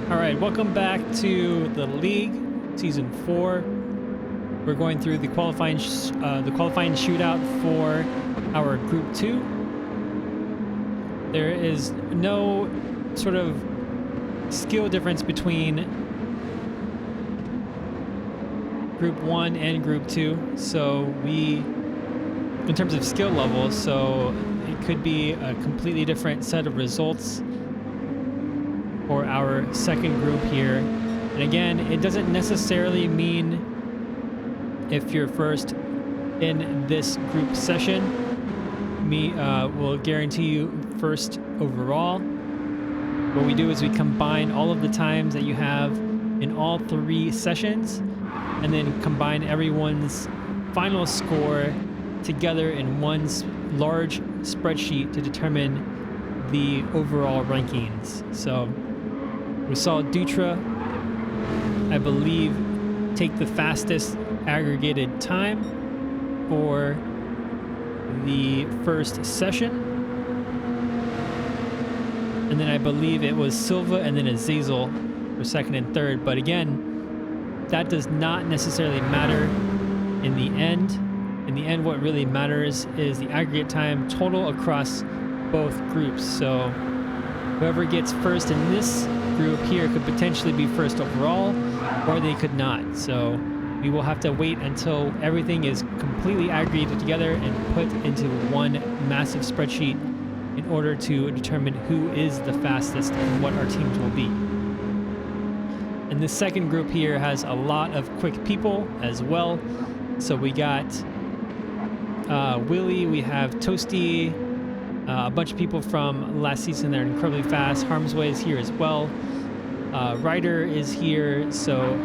All right, welcome back to the league, season 4. We're going through the qualifying shootout for our group 2. There is no sort of skill difference between group 1 and group 2. So in terms of skill level, so it could be a completely different set of results for our second group here. And again, it doesn't necessarily mean if you're first in this group session, will guarantee you first overall. What we do is we combine all of the times that you have in all 3 sessions and then combine everyone's final score together in one large spreadsheet to determine the overall rankings. So we saw Dutra, I believe, take the fastest aggregated time for the first session. And then I believe it was Silva and then Azazel for second and third. But again, that does not necessarily matter in the end. In the end, what really matters is the aggregate time total across both groups. So whoever gets first in this group here could potentially be first overall, or they could not. So we will have to wait until everything is completely aggregated together and put into one massive spreadsheet in order to determine who is the fastest and what our teams will be. And the second group here has a lot of quick people as well. So we got Willie, we have Toasty, a bunch of people from last season that are incredibly fast. Harm's Way is here as well. Ryder is here, so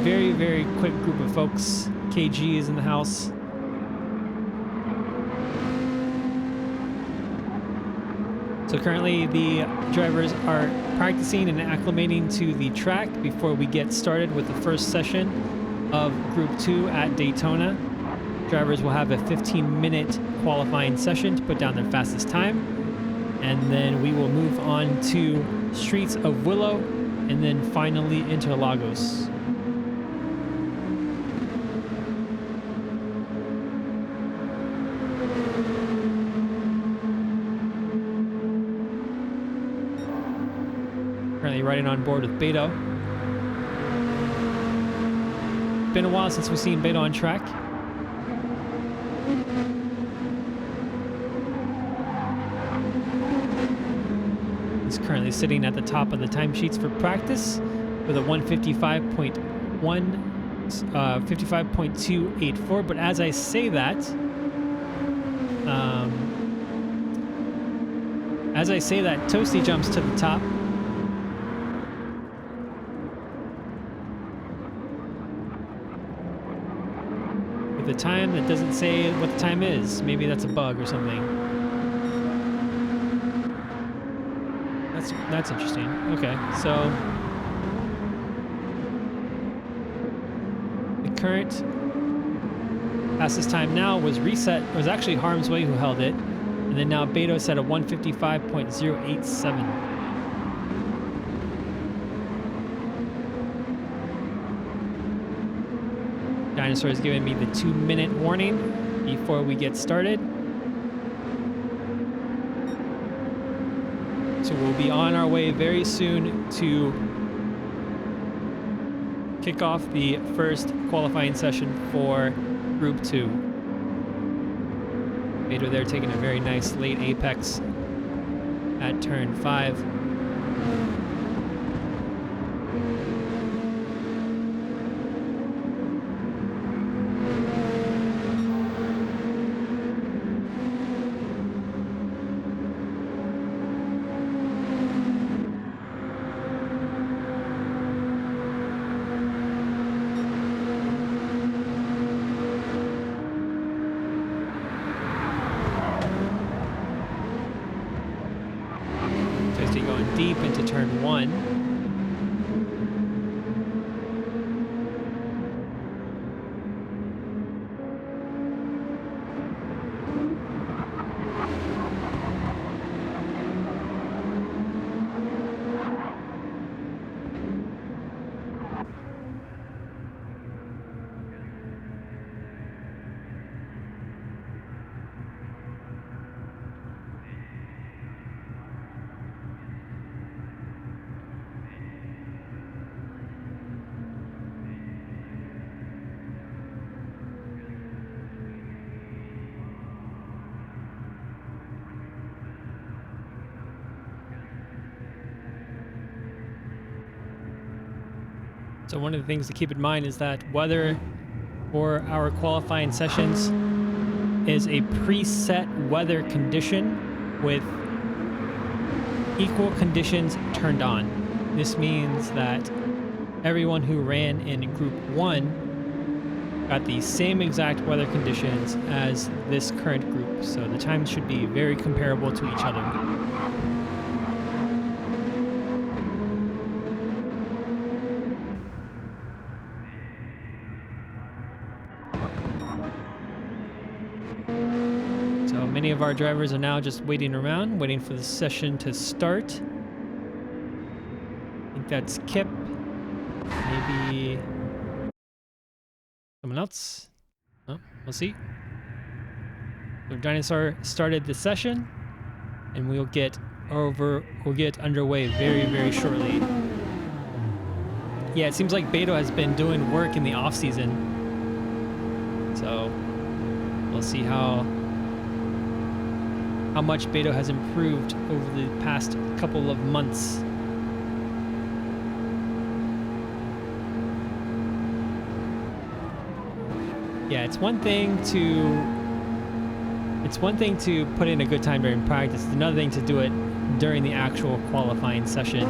very, very quick group of folks. KG is in the house. So currently the drivers are practicing and acclimating to the track before we get started with the first session of Group 2 at Daytona. Drivers will have a 15-minute qualifying session to put down their fastest time. And then we will move on to Streets of Willow and then finally Interlagos. Currently riding on board with Beto. Been a while since we've seen Beto on track. He's currently sitting at the top of the timesheets for practice with a 55.284. But as I say that, Toasty jumps to the top. With a time that doesn't say what the time is. Maybe that's a bug or something. That's interesting. Okay, so the current fastest time now was actually Harm's Way who held it, and then now Beto set a 155.087. Dinosaur is giving me the 2-minute warning before we get started. So we'll be on our way very soon to kick off the first qualifying session for Group 2. Beto there taking a very nice late apex at turn 5. Going deep into turn 1. So one of the things to keep in mind is that weather for our qualifying sessions is a preset weather condition with equal conditions turned on. This means that everyone who ran in Group 1 got the same exact weather conditions as this current group, so the times should be very comparable to each other. So many of our drivers are now just waiting around, waiting for the session to start. I think that's Kip, maybe someone else. Oh, we'll see. So Dinosaur started the session, and we'll get underway very, very shortly. Yeah, it seems like Beto has been doing work in the off season, so we'll see how much Beto has improved over the past couple of months. Yeah, it's one thing to put in a good time during practice. It's another thing to do it during the actual qualifying session.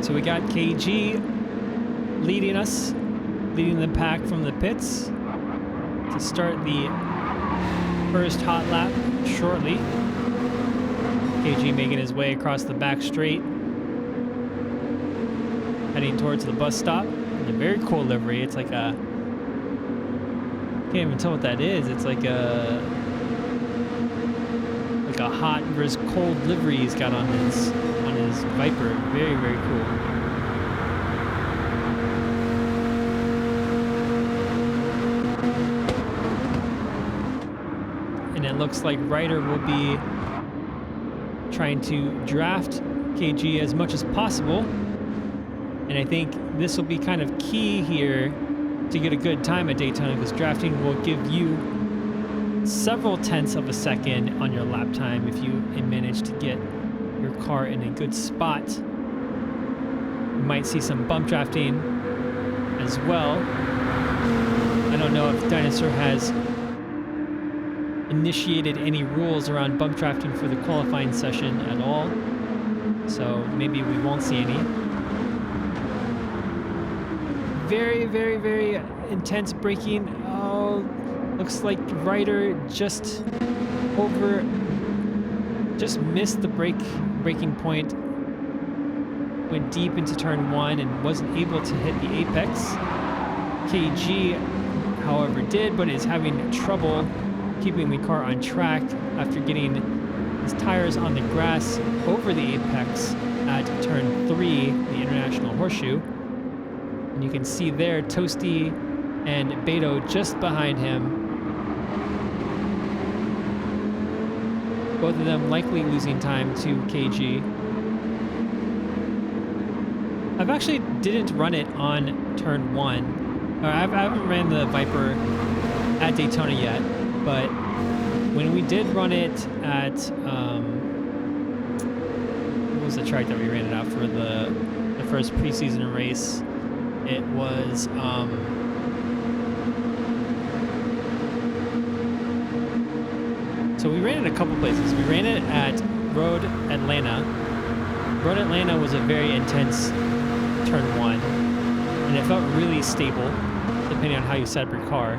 So we got KG leading the pack from the pits to start the first hot lap shortly. KG making his way across the back straight, heading towards the bus stop in a very cool livery. It's like a, can't even tell what that is. It's like a hot versus cold livery he's got on his Viper. Very, very cool. And it looks like Ryder will be trying to draft KG as much as possible. And I think this will be kind of key here to get a good time at Daytona, because drafting will give you several tenths of a second on your lap time if you manage to get your car in a good spot. You might see some bump drafting as well. I don't know if Dinosaur has initiated any rules around bump drafting for the qualifying session at all, so maybe we won't see any. Very, very, very intense braking. Oh, looks like Ryder just missed the braking point, went deep into turn 1 and wasn't able to hit the apex. KG, however, did, but is having trouble keeping the car on track after getting his tires on the grass over the apex at turn 3, the International Horseshoe. And you can see there Toasty and Beto just behind him. Both of them likely losing time to KG. I've actually didn't run it on turn 1. I haven't ran the Viper at Daytona yet, but when we did run it at, what was the track that we ran it out for the first preseason race? It was, so we ran it a couple places. We ran it at Road Atlanta. Road Atlanta was a very intense turn 1, and it felt really stable depending on how you set up your car.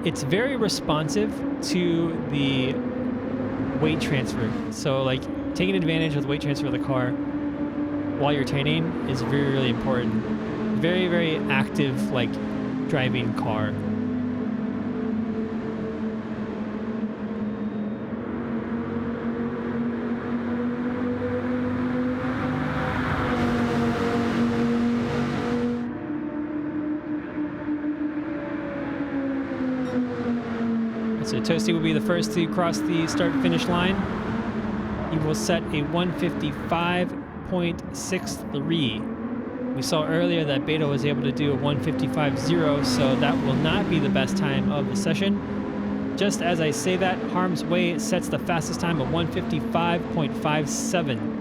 It's very responsive to the weight transfer. So like taking advantage of the weight transfer of the car while you're training is very, really important. Very, very active, like, driving car. So Toasty will be the first to cross the start-finish line. He will set a 155.63. We saw earlier that Beto was able to do a 155.0, so that will not be the best time of the session. Just as I say that, Harm's Way sets the fastest time of 155.57.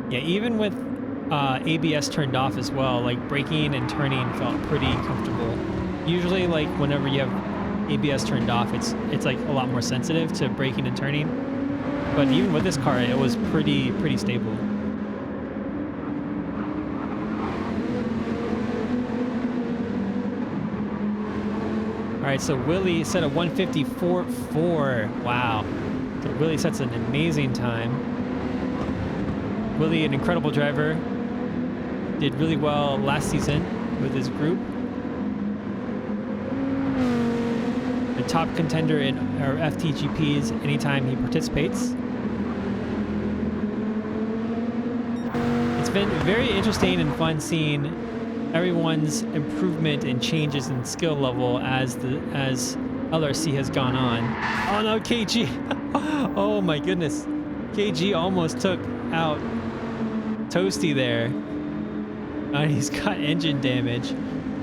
Yeah, even with ABS turned off as well, like braking and turning felt pretty comfortable. Usually, like whenever you have ABS turned off, it's like a lot more sensitive to braking and turning. But even with this car, it was pretty stable. All right, so Willie set a 154.4. Wow. So Willie sets an amazing time. Willie, an incredible driver, did really well last season with his group. A top contender in our FTGPs anytime he participates. It's been very interesting and fun seeing everyone's improvement and changes in skill level as LRC has gone on. Oh no, KG! Oh my goodness, KG almost took out Toasty there. He's got engine damage.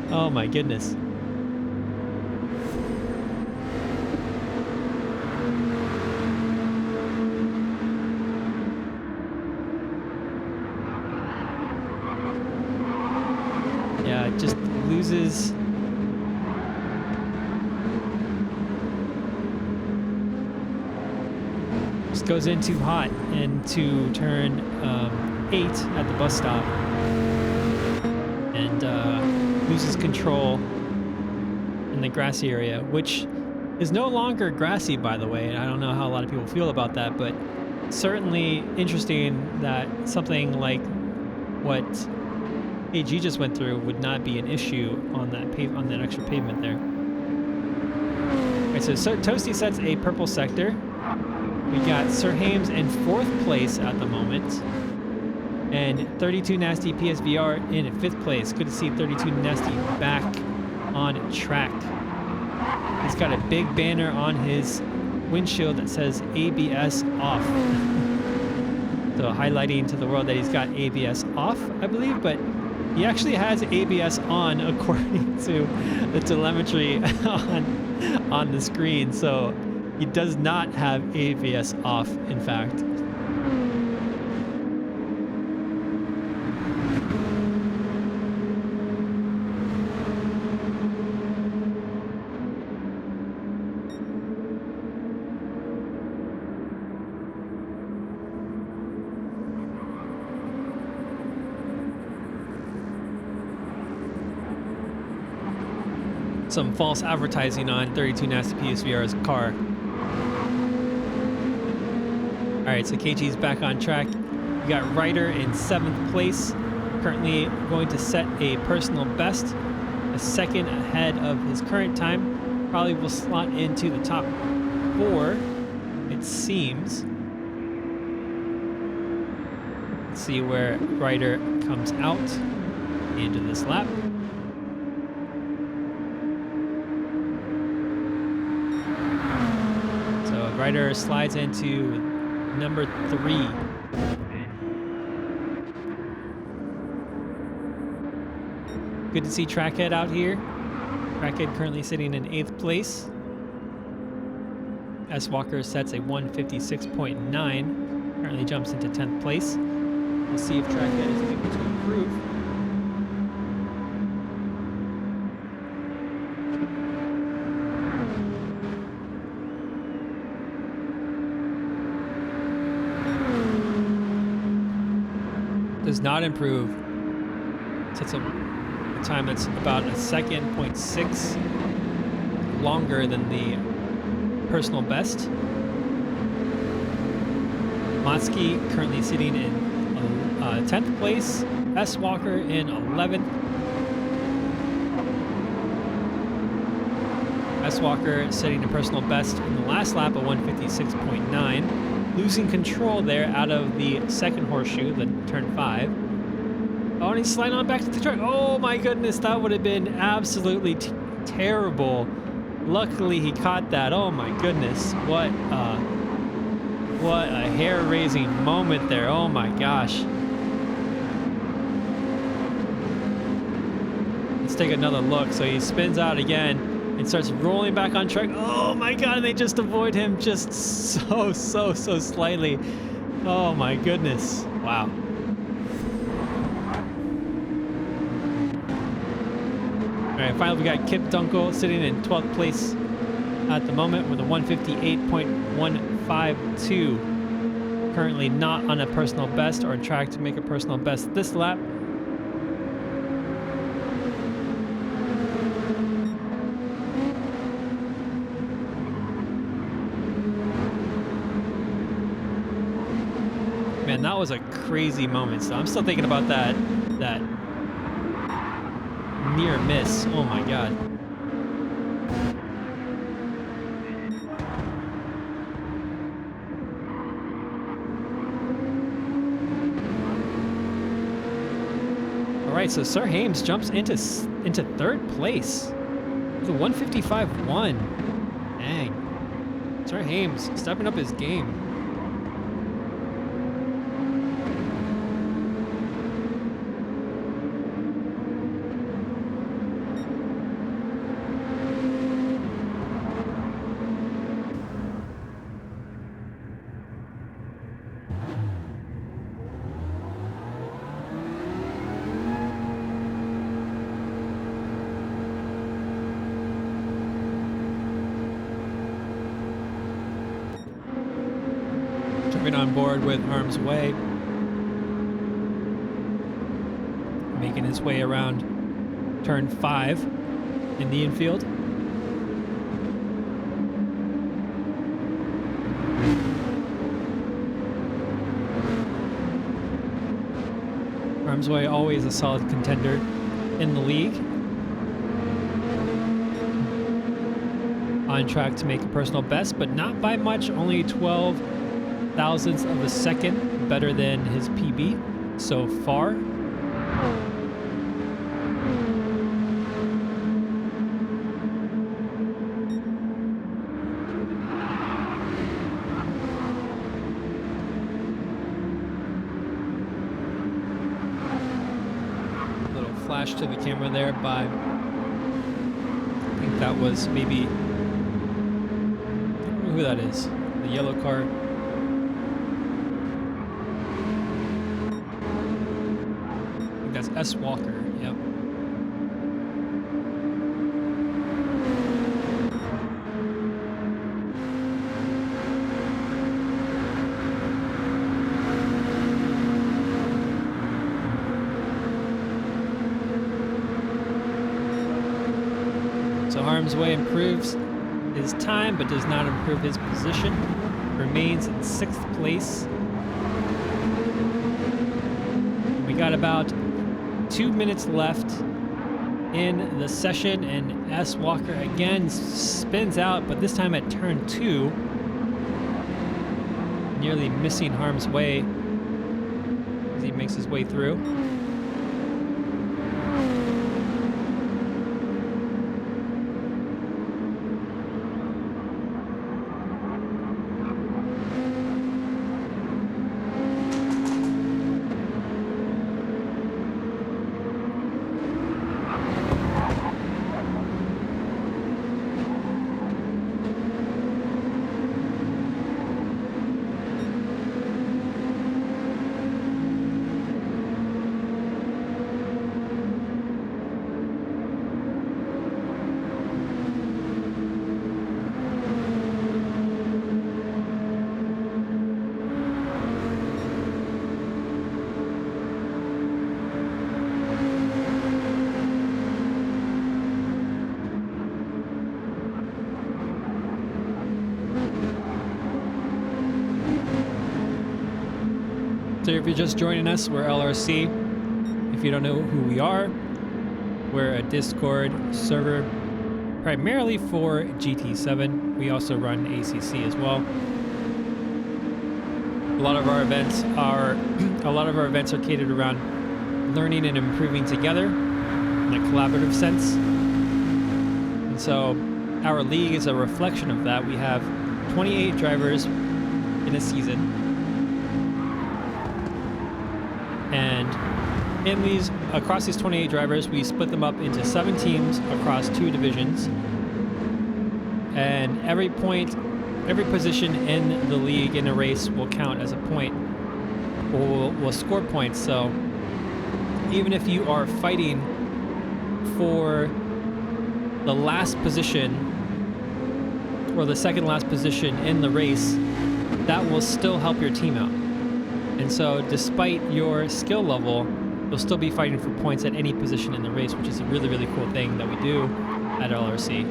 Oh my goodness. Yeah, it just loses. Just goes in too hot into turn 8 at the bus stop. And loses control in the grassy area, which is no longer grassy, by the way. I don't know how a lot of people feel about that, but certainly interesting that something like what AG just went through would not be an issue on that extra pavement there. All right, so Toasty sets a purple sector. We got Sir Hames in 4th place at the moment. And 32 Nasty PSVR in 5th place. Good to see 32 Nasty back on track. He's got a big banner on his windshield that says ABS off. So highlighting to the world that he's got ABS off, I believe, but he actually has ABS on according to the telemetry on the screen. So he does not have ABS off, in fact. Some false advertising on 32 Nasty PSVR's car. All right, so KG's back on track. We got Ryder in 7th place, currently going to set a personal best, a second ahead of his current time. Probably will slot into the top 4, it seems. Let's see where Ryder comes out into this lap. Ryder slides into number 3. Good to see Trackhead out here. Trackhead currently sitting in 8th place. S. Walker sets a 156.9. Currently jumps into 10th place. We'll see if Trackhead is able to improve. Does not improve. Sets a time that's about 1.6 longer than the personal best. Motsky currently sitting in 10th place. S. Walker in 11th. S. Walker setting a personal best in the last lap of 156.9. losing control there out of the second horseshoe, the turn 5. Oh, and he's sliding on back to the track. Oh my goodness, that would have been absolutely terrible. Luckily, he caught that. Oh my goodness, what a hair-raising moment there. Oh my gosh. Let's take another look. So he spins out again and starts rolling back on track. Oh my god, and they just avoid him just so slightly. Oh my goodness. Wow. All right, finally we got Kip Dunkel sitting in 12th place at the moment with a 158.152. Currently not on a personal best or on track to make a personal best this lap. Man, that was a crazy moment. So I'm still thinking about that near miss. Oh my god. All right, so Sir Hames jumps into third place with a 155.1. Dang. Sir Hames stepping up his game. On board with Harm's Way, making his way around turn 5 in the infield. Harm's Way always a solid contender in the league, on track to make a personal best, but not by much, only 12 thousandths of a second better than his PB so far. Little flash to the camera there by, I think that was maybe, I don't know who that is, the yellow car. S. Walker, yep. So Harm's Way improves his time, but does not improve his position. Remains in 6th place. We got about 2 minutes left in the session, and S. Walker again spins out, but this time at turn 2, nearly missing Harm's Way as he makes his way through. So if you're just joining us, we're LRC. If you don't know who we are, we're a Discord server primarily for GT7. We also run ACC as well. lot of our events are a lot of our events are catered around learning and improving together in a collaborative sense. And so our league is a reflection of that. We have 28 drivers in a season. And across these 28 drivers, we split them up into 7 teams across 2 divisions. And every position in the league in a race will count as a point, or will score points. So even if you are fighting for the last position or the second last position in the race, that will still help your team out. And so despite your skill level, you'll still be fighting for points at any position in the race, which is a really, really cool thing that we do at LRC.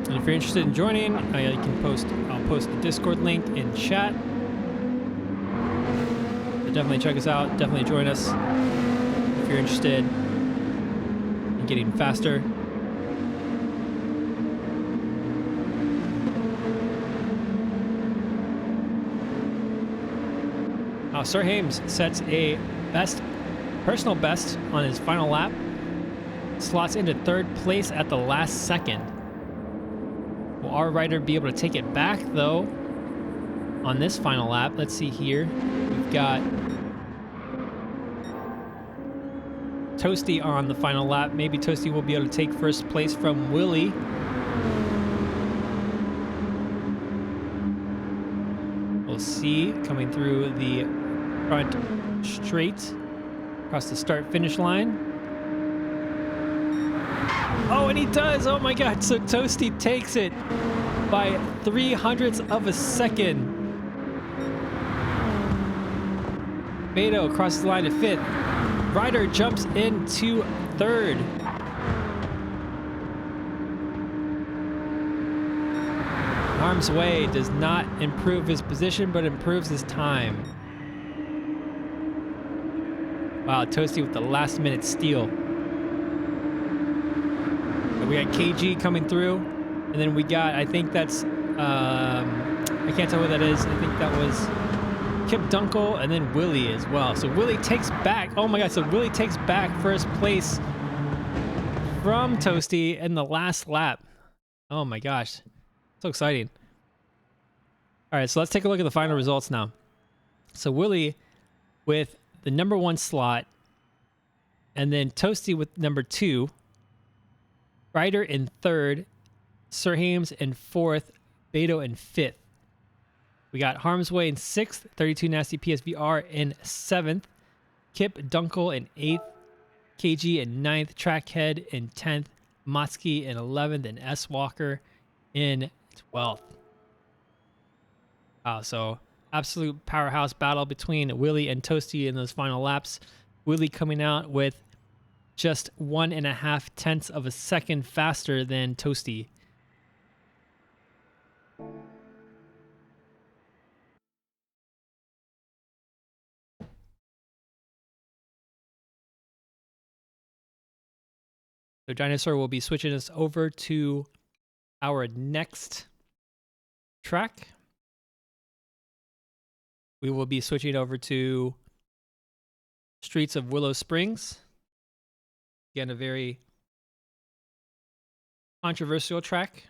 And if you're interested in joining, I'll post the Discord link in chat. So definitely check us out. Definitely join us if you're interested in getting faster. Sir Hames sets a personal best on his final lap. Slots into 3rd place at the last second. Will our rider be able to take it back, though, on this final lap? Let's see here. We've got Toasty on the final lap. Maybe Toasty will be able to take first place from Willie. We'll see. Coming through the front straight across the start-finish line. Oh, and he does! Oh my god, so Toasty takes it by 0.03 of a second. Beto crosses the line to 5th. Ryder jumps into 3rd. Harm's Way does not improve his position, but improves his time. Wow, Toasty with the last-minute steal. We got KG coming through, and then we got, I think that's, I can't tell who that is. I think that was Kip Dunkel, and then Willie as well. So Willie takes back, oh my god, so Willie takes back first place from Toasty in the last lap. Oh my gosh, so exciting. All right, so let's take a look at the final results now. So Willie with the number 1 slot, and then Toasty with number 2, Ryder in 3rd, Sir Hames in 4th, Beto in 5th. We got Harm's Way in 6th, 32 Nasty PSVR in 7th, Kip Dunkel in 8th, KG in 9th, Trackhead in 10th, Motsky in 11th, and S Walker in 12th. Wow, so absolute powerhouse battle between Willie and Toasty in those final laps. Willie coming out with just 1.5 of a second faster than Toasty. So Dinosaur will be switching us over to our next track. We will be switching over to Streets of Willow Springs. Again, a very controversial track.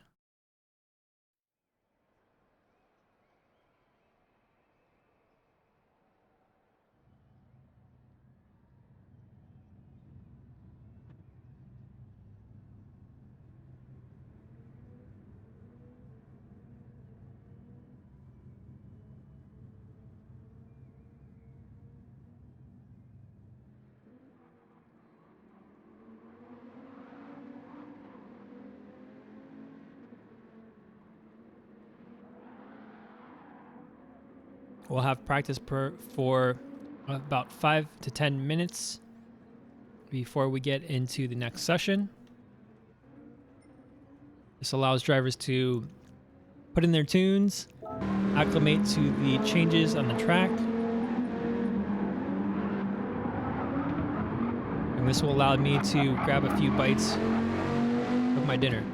We'll have practice for about 5 to 10 minutes before we get into the next session. This allows drivers to put in their tunes, acclimate to the changes on the track. And this will allow me to grab a few bites of my dinner.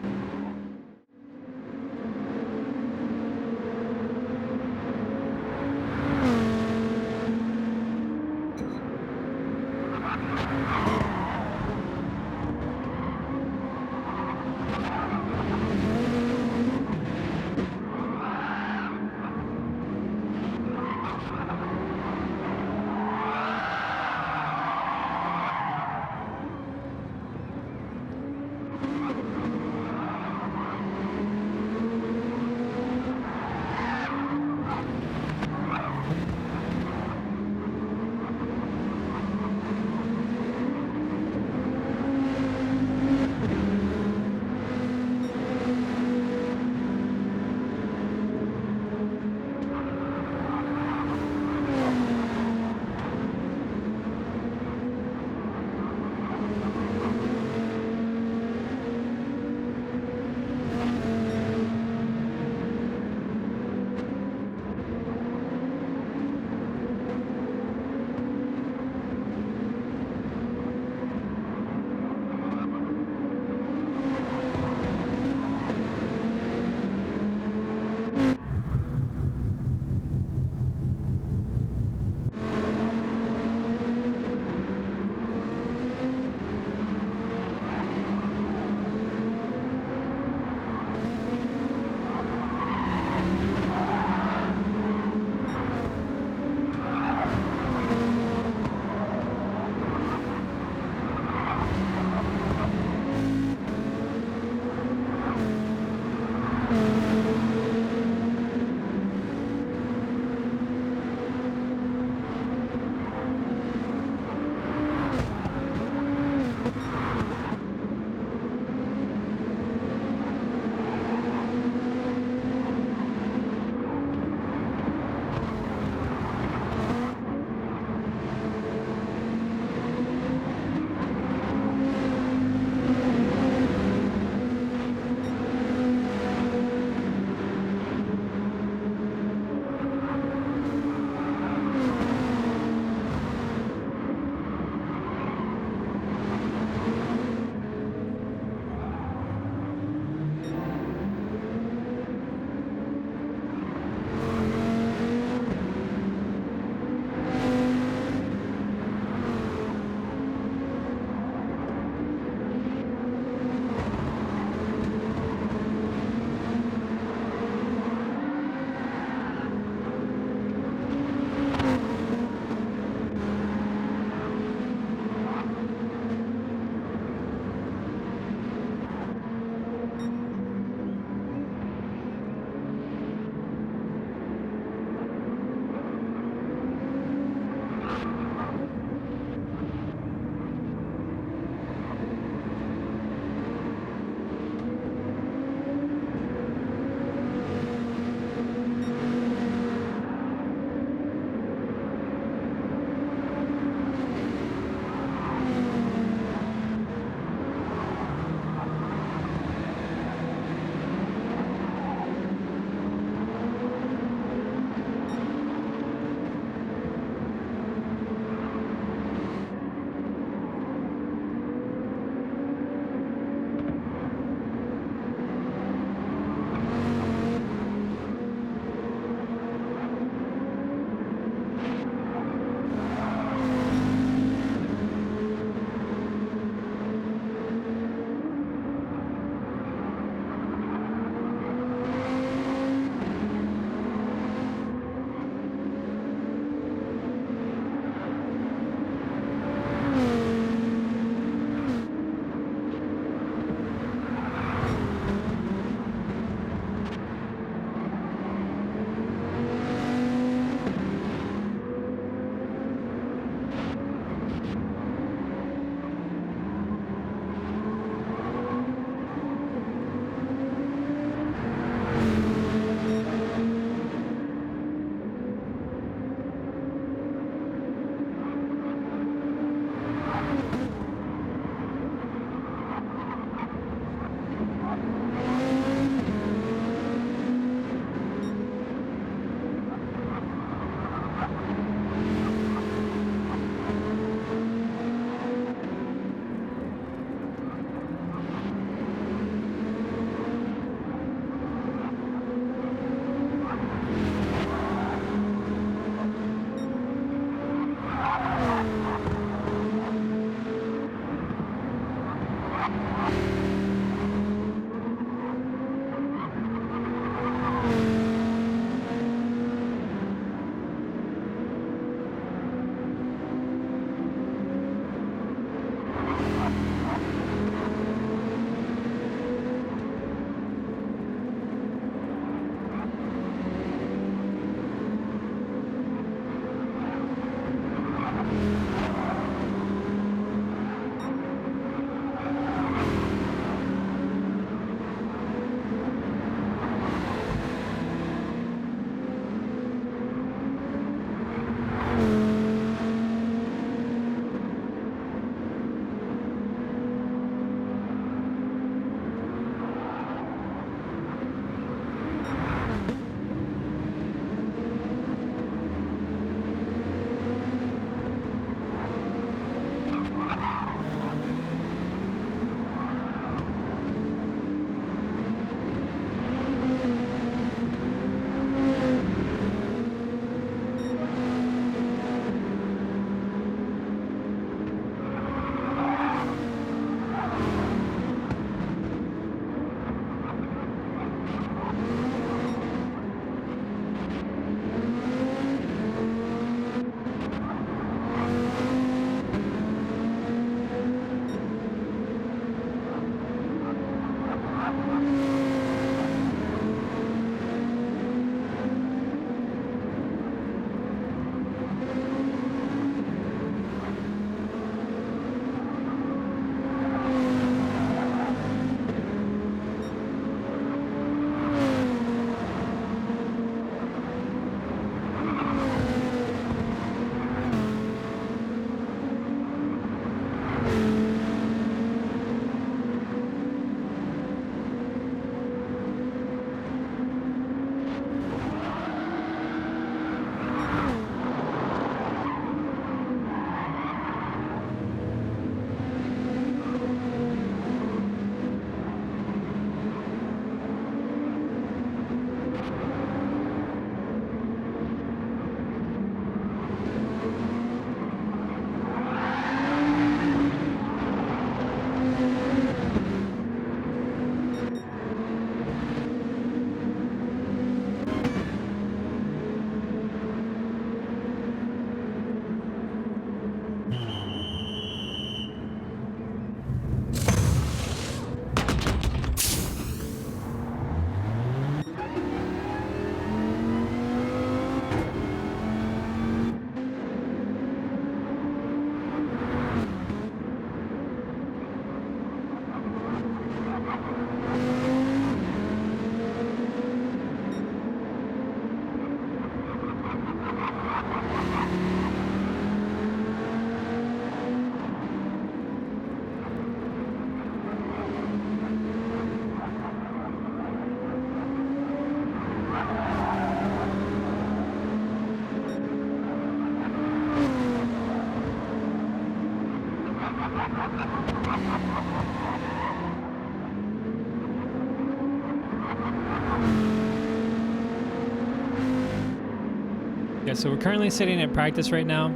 Yeah, so we're currently sitting at practice right now.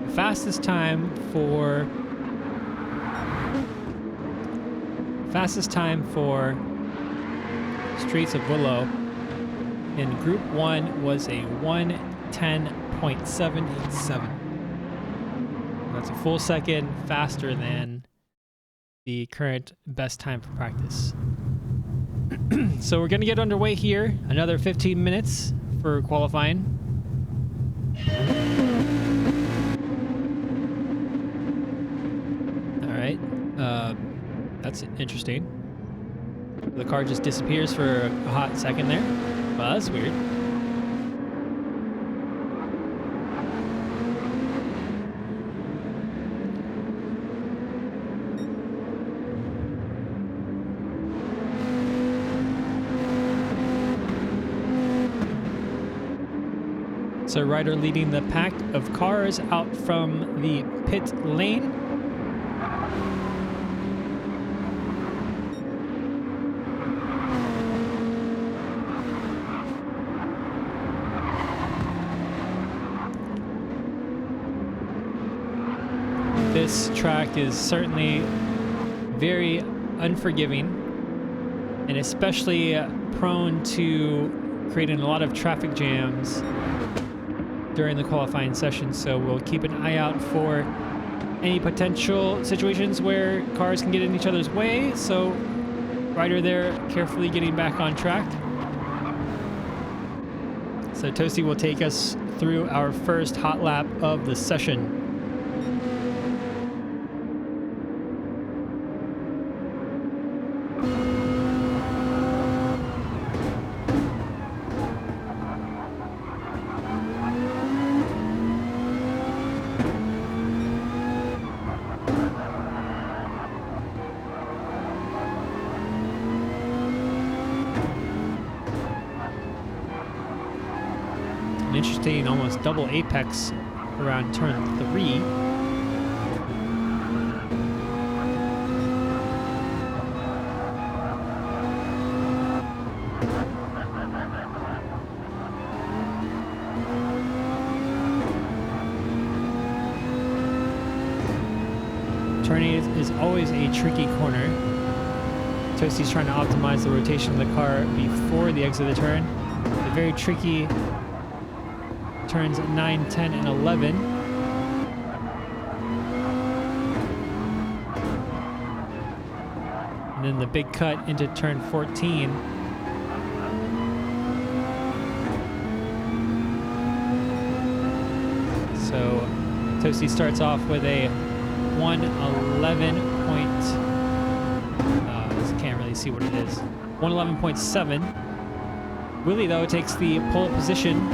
The fastest time for Streets of Willow in Group 1 was a 1:10.787. That's a full second faster than the current best time for practice. So we're going to get underway here. Another 15 minutes for qualifying. All right. That's interesting. The car just disappears for a hot second there. Well, that's weird. So Ryder leading the pack of cars out from the pit lane. This track is certainly very unforgiving and especially prone to creating a lot of traffic jams during the qualifying session, so we'll keep an eye out for any potential situations where cars can get in each other's way. So Ryder there carefully getting back on track. So Toasty will take us through our first hot lap of the session. Interesting, almost double apex around turn 3. Turn 8 is always a tricky corner. Toasty's trying to optimize the rotation of the car before the exit of the turn. A very tricky turns 9, 10, and 11. And then the big cut into turn 14. So Toasty starts off with a 111 point, can't really see what it is, 111.7. Willie though takes the pole position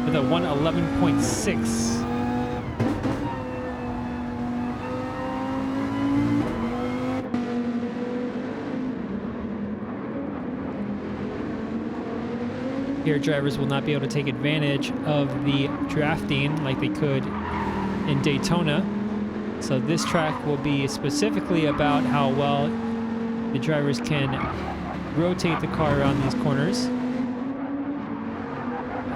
with a 111.6. Here, drivers will not be able to take advantage of the drafting like they could in Daytona. So this track will be specifically about how well the drivers can rotate the car around these corners.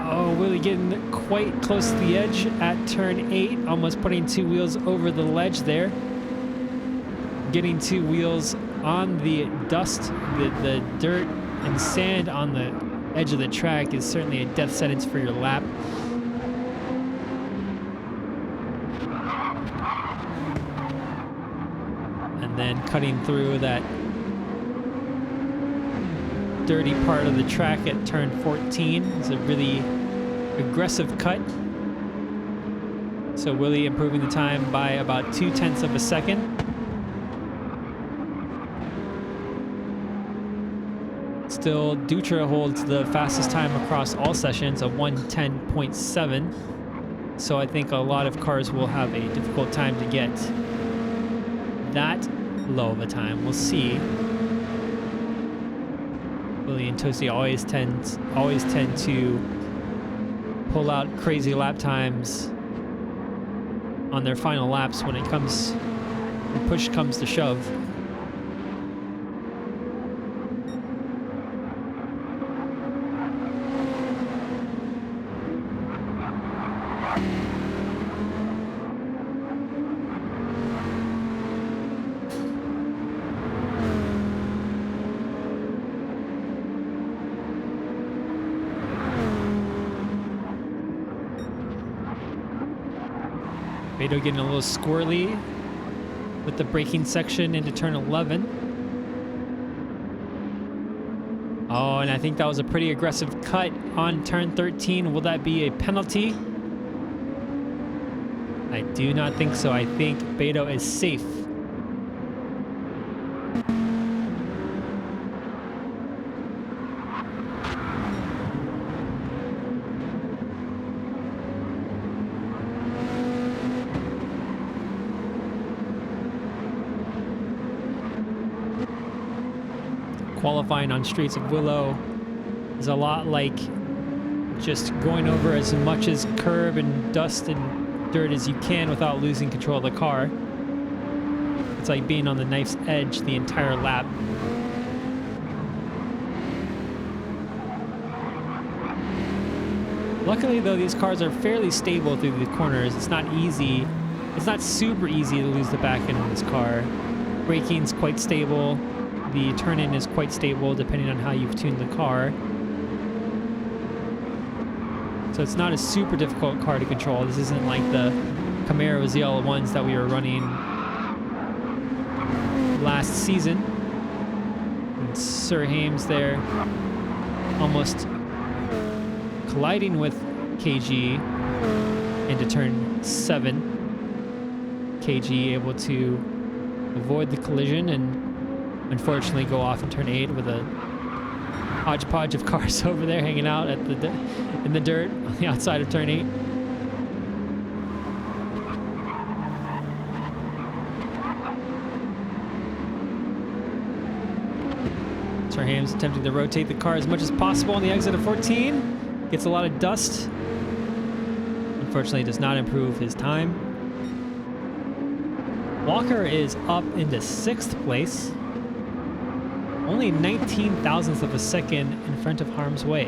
Oh, Willie getting quite close to the edge at turn 8, almost putting 2 wheels over the ledge there. Getting 2 wheels on the dust, the dirt and sand on the edge of the track is certainly a death sentence for your lap. And then cutting through that dirty part of the track at turn 14 is a really aggressive cut. So Willie improving the time by about 0.2 of a second. Still, Dutra holds the fastest time across all sessions of 1:10.7. So I think a lot of cars will have a difficult time to get that low of a time. We'll see. Willie and Toasty always tend to pull out crazy lap times on their final laps when it comes when push comes to shove. Beto getting a little squirrely with the braking section into turn 11. Oh, and I think that was a pretty aggressive cut on turn 13. Will that be a penalty? I do not think so. I think Beto is safe. Qualifying on streets of Willow is a lot like just going over as much as curb and dust and dirt as you can without losing control of the car. It's like being on the knife's edge the entire lap. Luckily though, these cars are fairly stable through the corners. It's not easy. It's not super easy to lose the back end of this car. Braking's quite stable. The turn-in is quite stable depending on how you've tuned the car. So it's not a super difficult car to control. This isn't like the Camaro ZL1s that we were running last season. And Sir Hames there almost colliding with KG into turn 7. KG able to avoid the collision and unfortunately go off in turn 8 with a hodgepodge of cars over there hanging out at in the dirt on the outside of turn 8. Sir Hames attempting to rotate the car as much as possible on the exit of 14. Gets a lot of dust. Unfortunately does not improve his time. Walker is up into 6th place. Only 19 thousandths of a second in front of harm's way.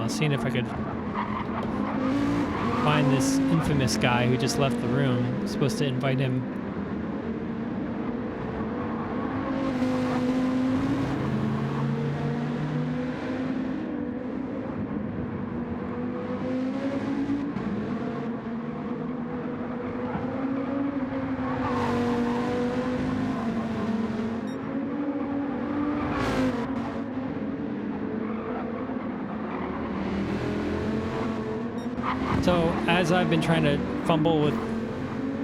Seeing if I could find this infamous guy who just left the room. I'm supposed to invite him. So as I've been trying to fumble with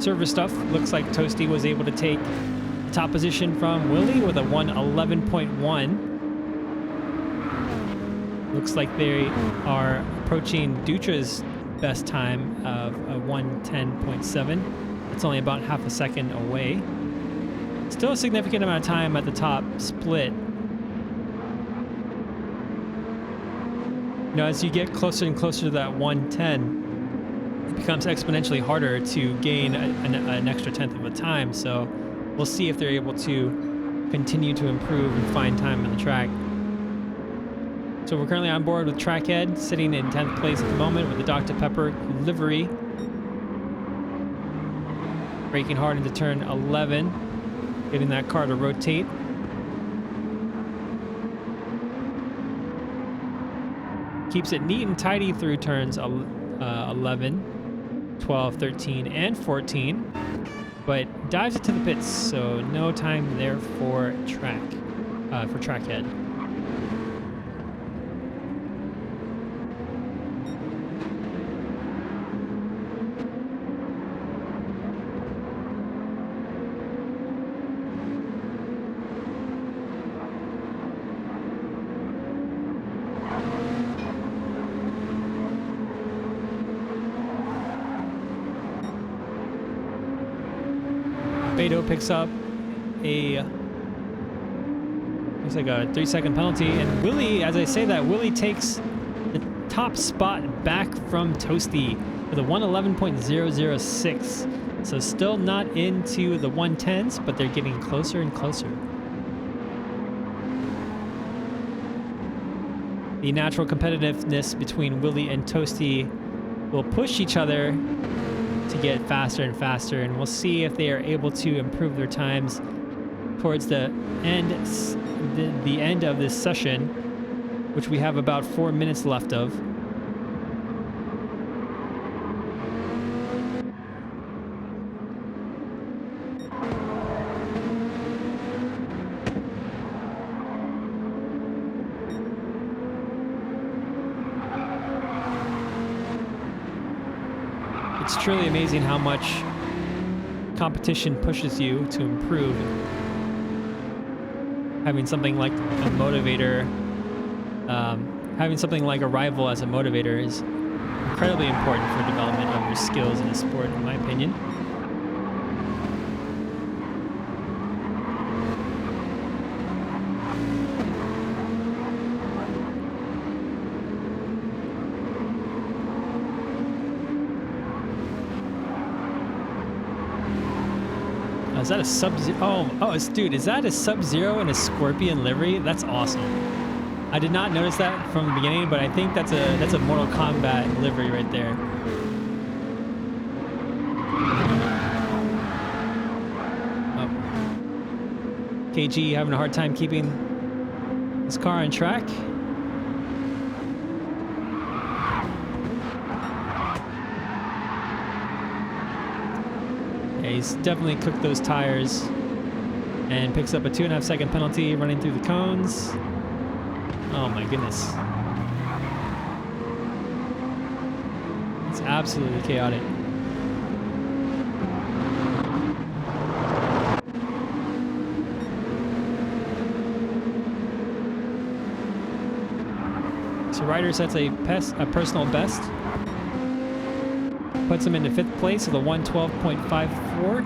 server stuff, looks like Toasty was able to take the top position from Willie with a 1:11.1. Looks like they are approaching Dutra's best time of a 1:10.7. It's only about half a second away. Still a significant amount of time at the top split. You know, as you get closer and closer to that 1:10, it becomes exponentially harder to gain an extra tenth of a time. So we'll see if they're able to continue to improve and find time on the track. So we're currently on board with Trackhead, sitting in 10th place at the moment with the Dr. Pepper livery. Braking hard into turn 11, getting that car to rotate. keeps it neat and tidy through turns 11, 12, 13, and 14, but dives it to the pits, so no time there for trackhead. Beto picks up looks like a 3-second penalty, and Willie, as I say that, Willie takes the top spot back from Toasty with a 111.006. So still not into the 110s, but they're getting closer and closer. The natural competitiveness between Willie and Toasty will push each other to get faster and faster, and we'll see if they are able to improve their times towards the end of this session, which we have about 4 minutes left of. It's truly amazing how much competition pushes you to improve. Having something like a motivator, having something like a rival as a motivator is incredibly important for development of your skills in a sport, in my opinion. Is that a Sub-Zero? Dude, is that a Sub-Zero and a Scorpion livery? That's awesome. I did not notice that from the beginning, but I think that's a Mortal Kombat livery right there. Oh. KG having a hard time keeping his car on track. He's definitely cooked those tires and picks up a 2.5-second penalty running through the cones. Oh my goodness. It's absolutely chaotic. So Ryder sets a personal best. Puts him into 5th place with a 112.54.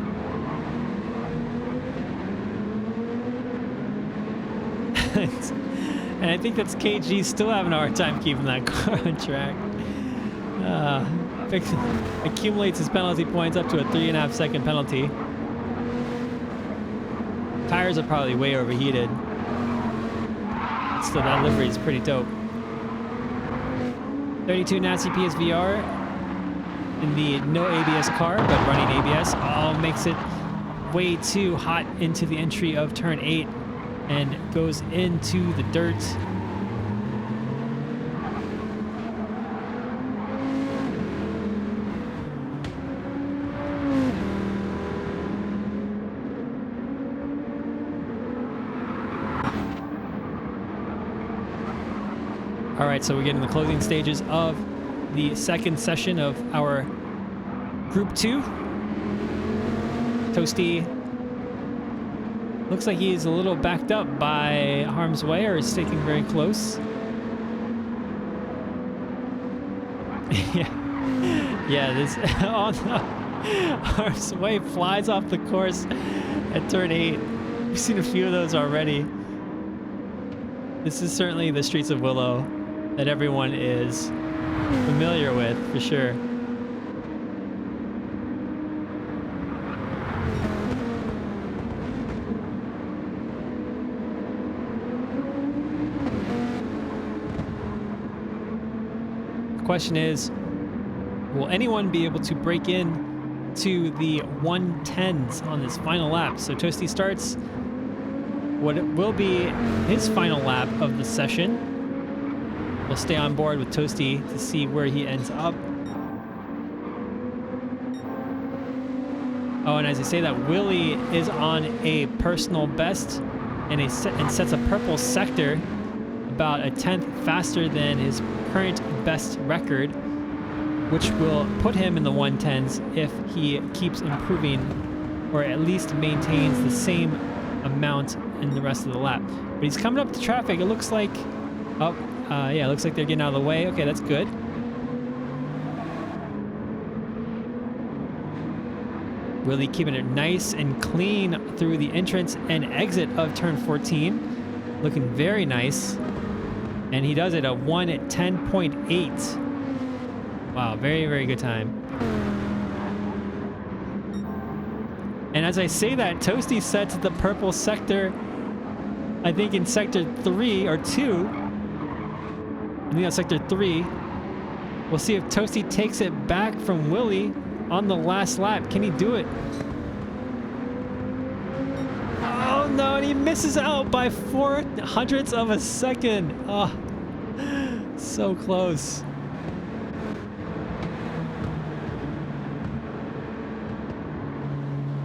And I think that's KG still having a hard time keeping that car on track. Accumulates his penalty points up to a 3.5-second penalty. Tires are probably way overheated. Still, that livery is pretty dope. 32 Nazi PSVR. In the no ABS car, but running ABS, makes it way too hot into the entry of turn 8 and goes into the dirt. All right, so we're getting the closing stages of the second session of our Group 2. Toasty looks like he's a little backed up by harm's way, or is sticking very close. Yeah, this oh no. Harm's way flies off the course at turn 8. We've seen a few of those already. This is certainly the streets of Willow that everyone is familiar with, for sure. The question is, will anyone be able to break in to the 110s on this final lap? So Toasty starts what will be his final lap of the session. we'll stay on board with Toasty to see where he ends up. Oh, and as I say that, Willie is on a personal best and sets a purple sector about a 10th faster than his current best record, which will put him in the 110s if he keeps improving or at least maintains the same amount in the rest of the lap. But he's coming up to traffic. It looks like, yeah, it looks like they're getting out of the way. Okay, that's good. Really keeping it nice and clean through the entrance and exit of turn 14. Looking very nice. And he does it a 1:10.8. Wow, very, very good time. And as I say that, Toasty sets the purple sector, I think in sector 3 or 2. I think that's sector 3. We'll see if Toasty takes it back from Willie on the last lap. Can he do it? Oh no, and he misses out by 0.04 of a second. Oh, so close.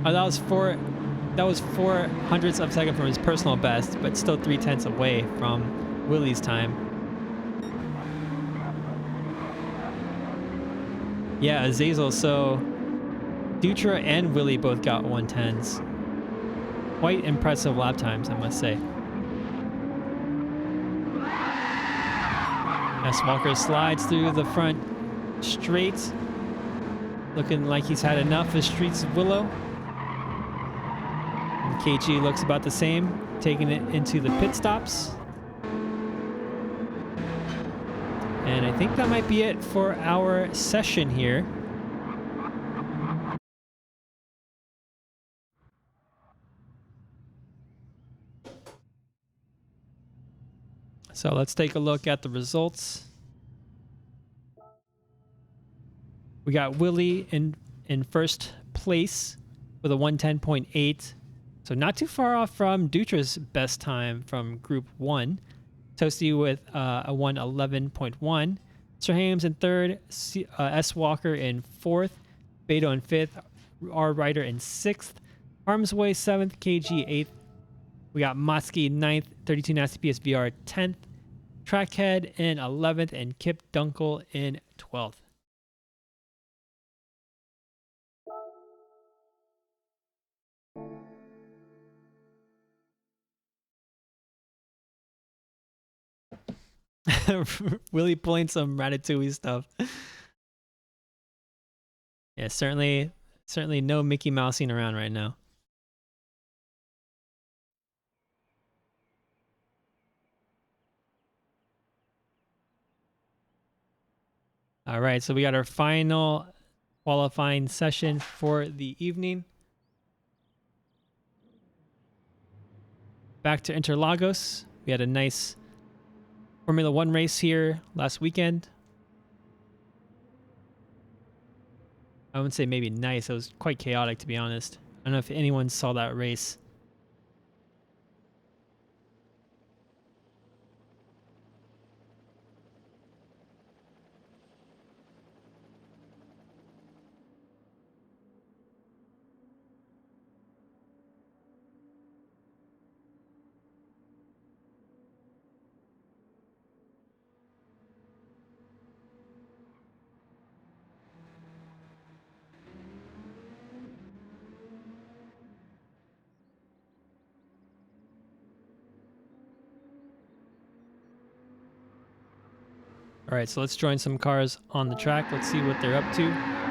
Oh, that was 0.04 of a second from his personal best, but still 0.3 away from Willie's time. Yeah, Azazel. So Dutra and Willie both got 110s. Quite impressive lap times, I must say. S. Walker slides through the front straight, looking like he's had enough of Streets of Willow. And KG looks about the same, taking it into the pit stops. And I think that might be it for our session here. So let's take a look at the results. We got Willie in first place with a 1:10.8. So not too far off from Dutra's best time from Group 1. Toasty with a 1:11.1. Sir Hames in third. S. Walker in fourth. Beto in fifth. R. Ryder in sixth. Arms Way 7th. KG 8th. We got Motsky 9th. 32 Nasty PSVR 10th. Trackhead in 11th. And Kip Dunkel in 12th. Willie pulling some Ratatouille stuff. Yeah, certainly no Mickey Mousing around right now. All right, so we got our final qualifying session for the evening. Back to Interlagos. We had a nice Formula One race here last weekend. I wouldn't say maybe nice. It was quite chaotic, to be honest. I don't know if anyone saw that race. All right, so let's join some cars on the track. Let's see what they're up to.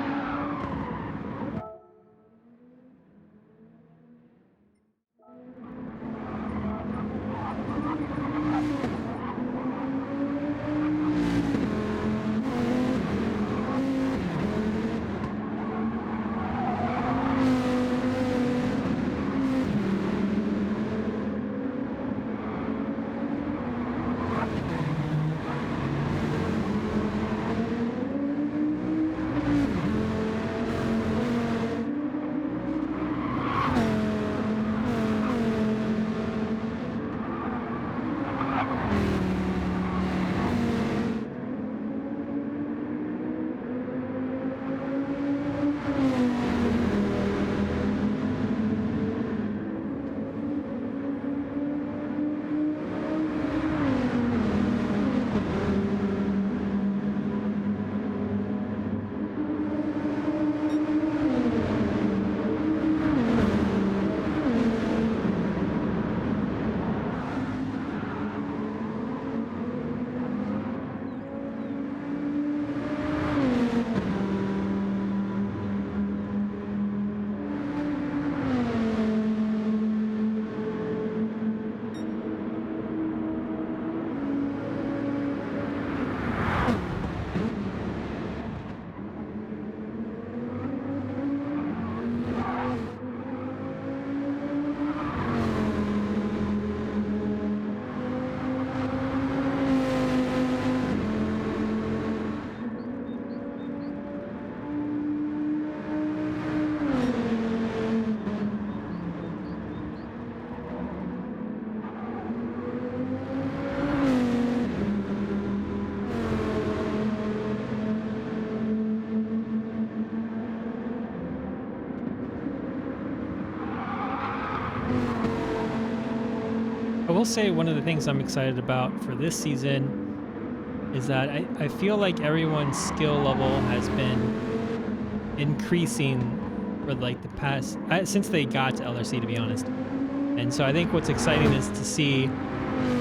will say one of the things I'm excited about for this season is that I feel like everyone's skill level has been increasing for like the past since they got to LRC, to be honest. And so I think what's exciting is to see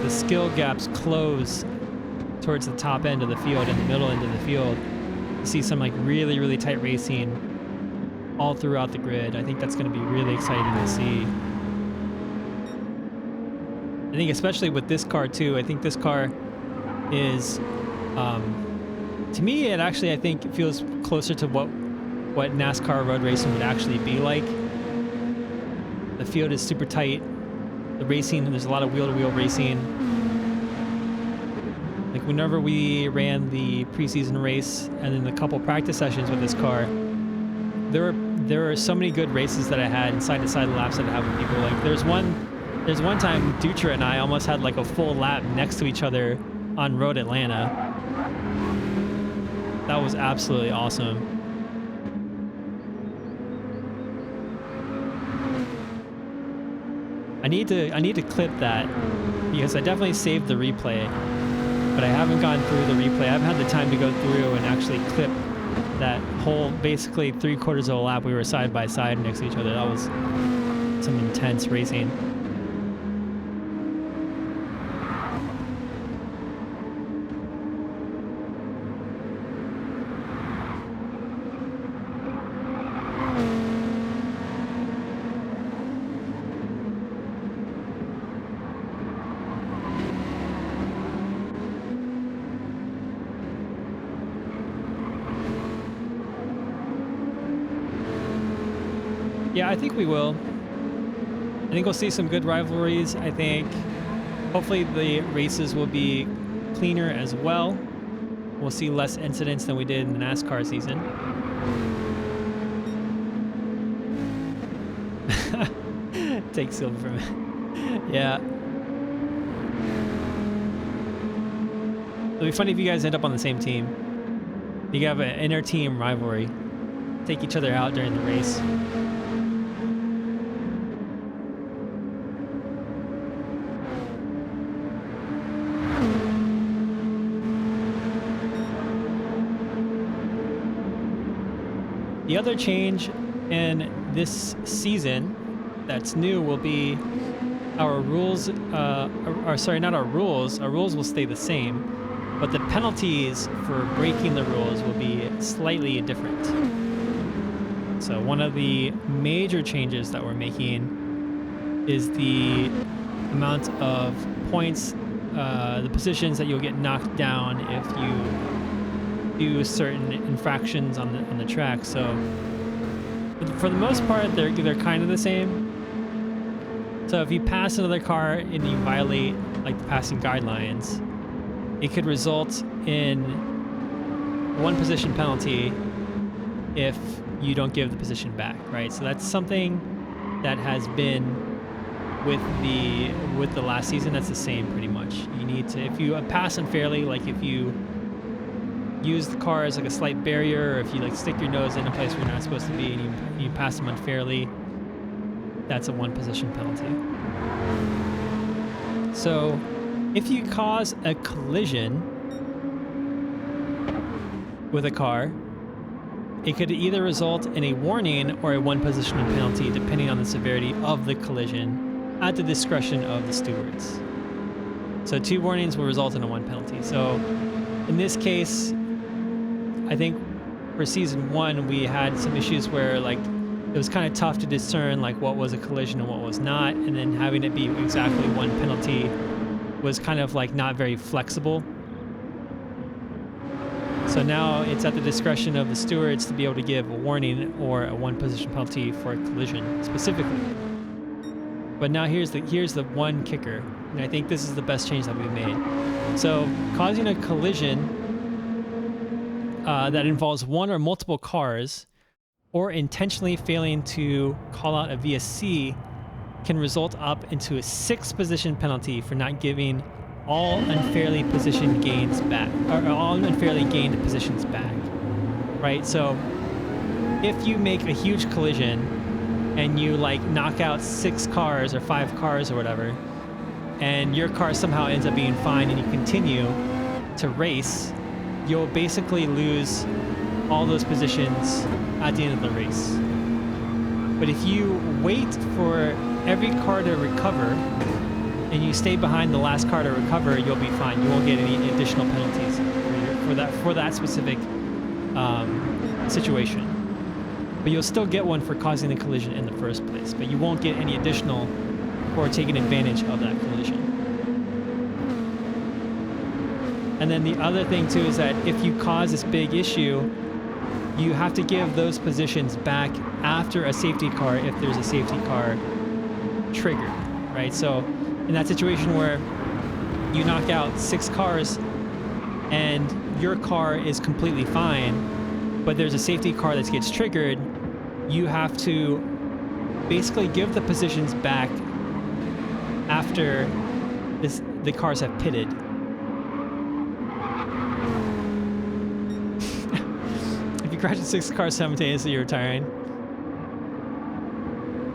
the skill gaps close towards the top end of the field and the middle end of the field. To see some like really tight racing all throughout the grid. I think that's going to be really exciting to see. I think especially with this car too. I think this car is, to me, it actually I think feels closer to what NASCAR road racing would actually be like. The field is super tight. The racing, there's a lot of wheel-to-wheel racing. Like whenever we ran the preseason race and then the couple practice sessions with this car, there were so many good races that I had and side-to-side laps that I had with people. Like there's one time Dutra and I almost had like a full lap next to each other on Road Atlanta. That was absolutely awesome. I need to clip that because I definitely saved the replay, but I haven't gone through the replay. I haven't had the time to go through and actually clip that whole basically 3/4 of a lap. We were side by side next to each other. That was some intense racing. Yeah, I think we will. I think we'll see some good rivalries. I think hopefully the races will be cleaner as well. We'll see less incidents than we did in the NASCAR season. Take silver from it. Yeah. It'll be funny if you guys end up on the same team. You have an inter-team rivalry. Take each other out during the race. The other change in this season that's new will be our rules, or sorry, not our rules. Our rules will stay the same, but the penalties for breaking the rules will be slightly different. So one of the major changes that we're making is the amount of points, the positions that you'll get knocked down if you do certain infractions on the track. So for the most part, they're kind of the same. So if you pass another car and you violate like the passing guidelines, it could result in one position penalty if you don't give the position back, right? So that's something that has been with the last season. That's the same pretty much. You need to, if you pass unfairly, like if you use the car as like a slight barrier, or if you like stick your nose in a place where you're not supposed to be and you pass them unfairly, that's a one position penalty. So if you cause a collision with a car, it could either result in a warning or a one position penalty depending on the severity of the collision at the discretion of the stewards. So 2 warnings will result in a 1 penalty. So in this case, I think for season 1, we had some issues where like it was kind of tough to discern like what was a collision and what was not, and then having it be exactly 1 penalty was kind of like not very flexible. So now it's at the discretion of the stewards to be able to give a warning or a 1 position penalty for a collision specifically. But now here's the one kicker, and I think this is the best change that we've made. So causing a collision that involves one or multiple cars, or intentionally failing to call out a VSC, can result up into a 6 position penalty for not giving all unfairly positioned gains back, or all unfairly gained positions back, right? So if you make a huge collision and you like knock out 6 cars or 5 cars or whatever, and your car somehow ends up being fine and you continue to race, you'll basically lose all those positions at the end of the race. But if you wait for every car to recover and you stay behind the last car to recover, you'll be fine. You won't get any additional penalties for that specific situation. But you'll still get one for causing the collision in the first place. But you won't get any additional for taking advantage of that collision. And then the other thing too is that if you cause this big issue, you have to give those positions back after a safety car if there's a safety car triggered, right? So in that situation where you knock out 6 cars and your car is completely fine, but there's a safety car that gets triggered, you have to basically give the positions back after the cars have pitted. If you crash 6 cars simultaneously, you're retiring.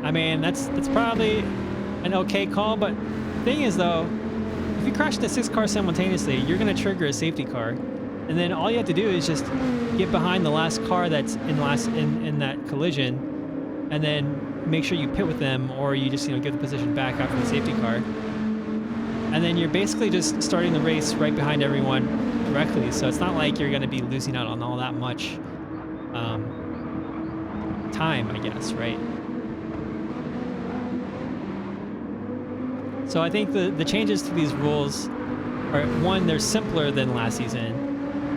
I mean, that's probably an okay call, but the thing is though, if you crash into 6 cars simultaneously, you're gonna trigger a safety car, and then all you have to do is just get behind the last car that's in that collision, and then make sure you pit with them, or you just give the position back after the safety car, and then you're basically just starting the race right behind everyone directly. So it's not like you're gonna be losing out on all that much time, I guess, right? So I think the changes to these rules are, 1, they're simpler than last season,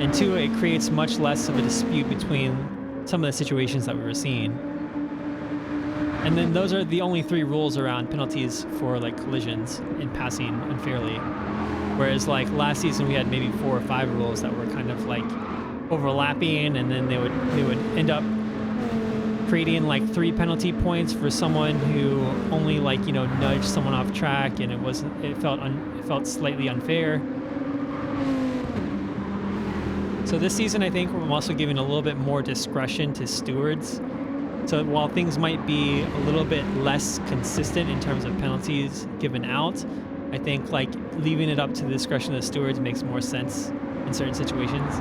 and 2, it creates much less of a dispute between some of the situations that we were seeing. And then those are the only 3 rules around penalties for like collisions and passing unfairly. Whereas like last season we had maybe 4 or 5 rules that were kind of like overlapping, and then they would end up creating like 3 penalty points for someone who only like nudged someone off track, and it felt slightly unfair. So this season I think we're also giving a little bit more discretion to stewards. So while things might be a little bit less consistent in terms of penalties given out, I think like leaving it up to the discretion of the stewards makes more sense in certain situations.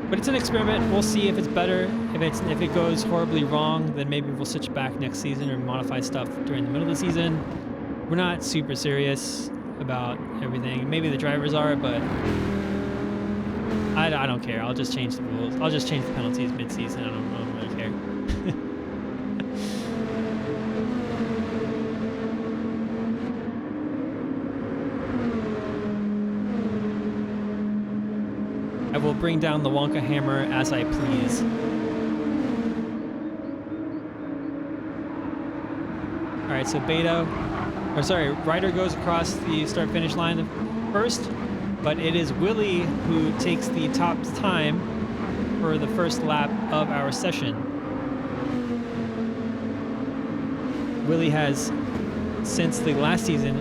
But it's an experiment. We'll see if it's better. If it goes horribly wrong, then maybe we'll switch back next season or modify stuff during the middle of the season. We're not super serious about everything. Maybe the drivers are, but I don't care. I'll just change the rules. I'll just change the penalties mid-season. I don't really care. I will bring down the Wonka hammer as I please. Alright, so Ryder goes across the start-finish line first, but it is Willie who takes the top time for the first lap of our session. Willie has, since the last season,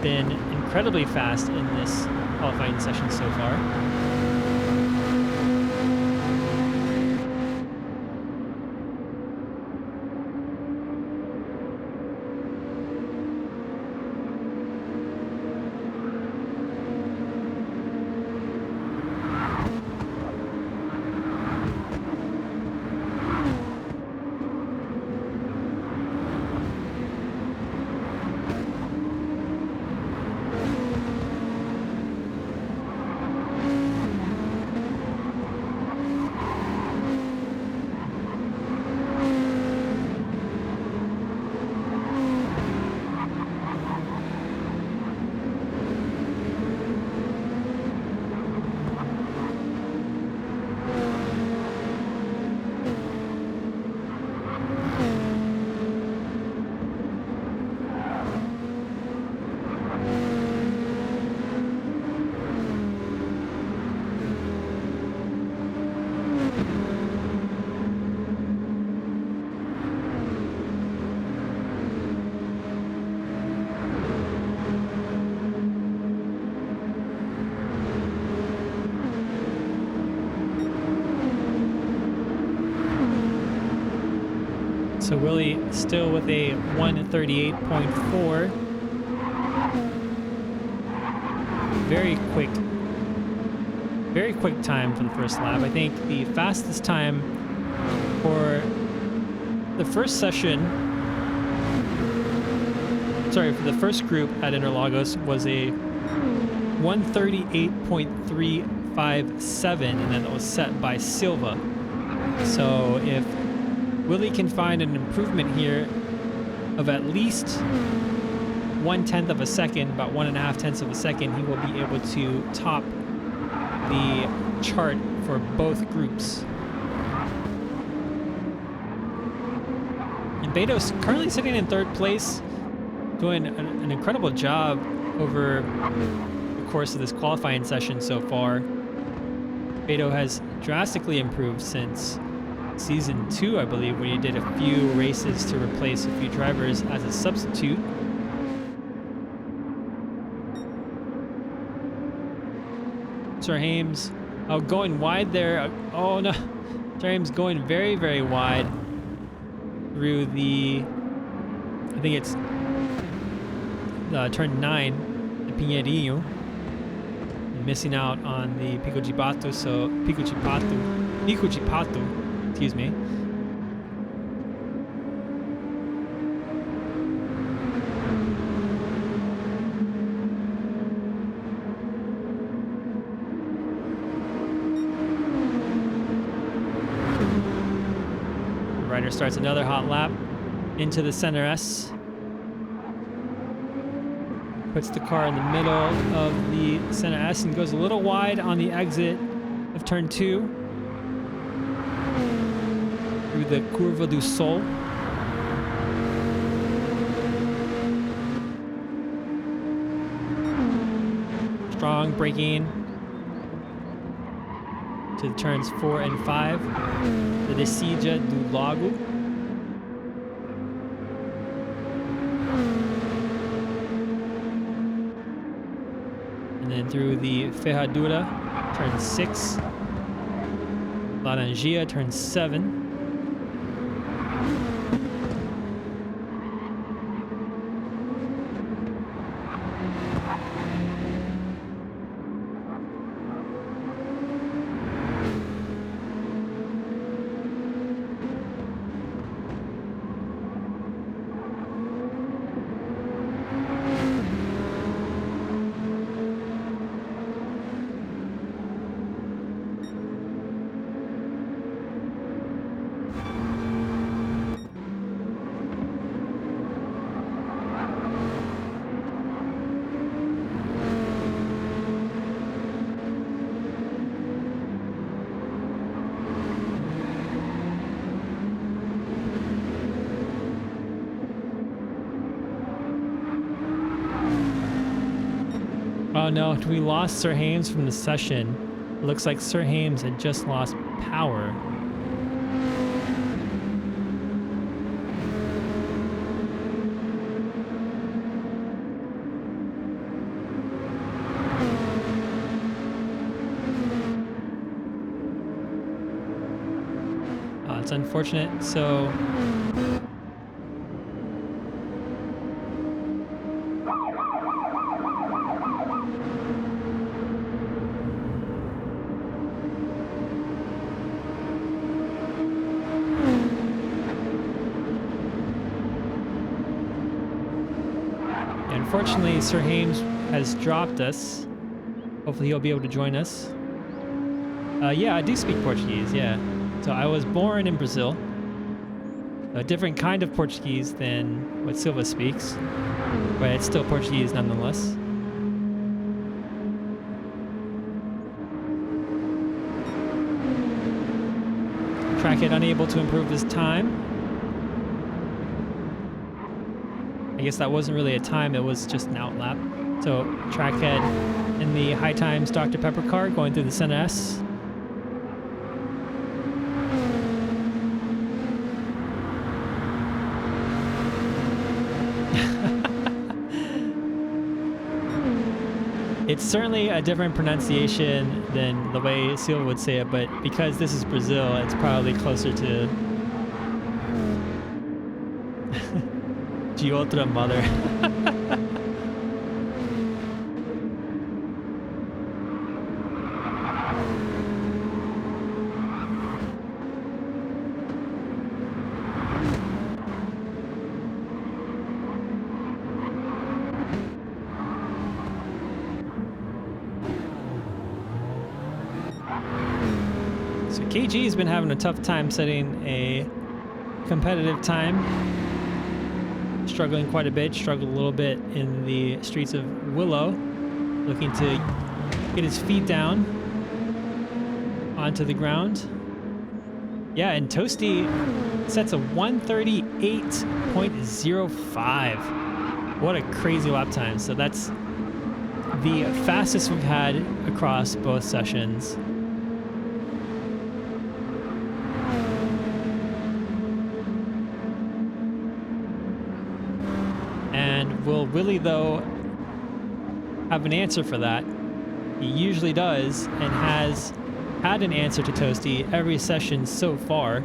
been incredibly fast in this qualifying session so far. So Willie still with a 1:38.4. Very quick time for the first lap. I think the fastest time for the first session, sorry, for the first group at Interlagos was a 1:38.357, and then it was set by Silva. So if Willie can find an improvement here of at least 1/10 of a second, about 1.5 tenths of a second, he will be able to top the chart for both groups. And Beto's currently sitting in third place, doing an incredible job over the course of this qualifying session so far. Beto has drastically improved since season 2, I believe, when he did a few races to replace a few drivers as a substitute. Sir Hames going wide there. Oh no, Sir Hames going very wide through the, I think it's turn 9, the Pinheirinho, missing out on the Pico de Pato, excuse me. The rider starts another hot lap into the center S. Puts the car in the middle of the center S and goes a little wide on the exit of turn 2 through the Curva do Sol. Strong braking to the turns 4 and 5. The Descida do Lago. And then through the Ferradura, turn 6. Laranjia, turn 7. Oh no, we lost Sir Hames from the session. It looks like Sir Hames had just lost power. It's unfortunate, so unfortunately, Sir Hames has dropped us. Hopefully he'll be able to join us. Yeah, I do speak Portuguese, yeah. So I was born in Brazil. A different kind of Portuguese than what Silva speaks, but it's still Portuguese nonetheless. Trackhead unable to improve his time. I guess that wasn't really a time, it was just an outlap. So Trackhead in the High Times Dr. Pepper car going through the center S. It's certainly a different pronunciation than the way Silva would say it, but because this is Brazil, it's probably closer to G otra mother. So KG's been having a tough time setting a competitive time. Struggling quite a bit, struggled a little bit in the streets of Willow, looking to get his feet down onto the ground. Yeah, and Toasty sets a 138.05. What a crazy lap time. So that's the fastest we've had across both sessions. Will Willie, though, have an answer for that? He usually does, and has had an answer to Toasty every session so far.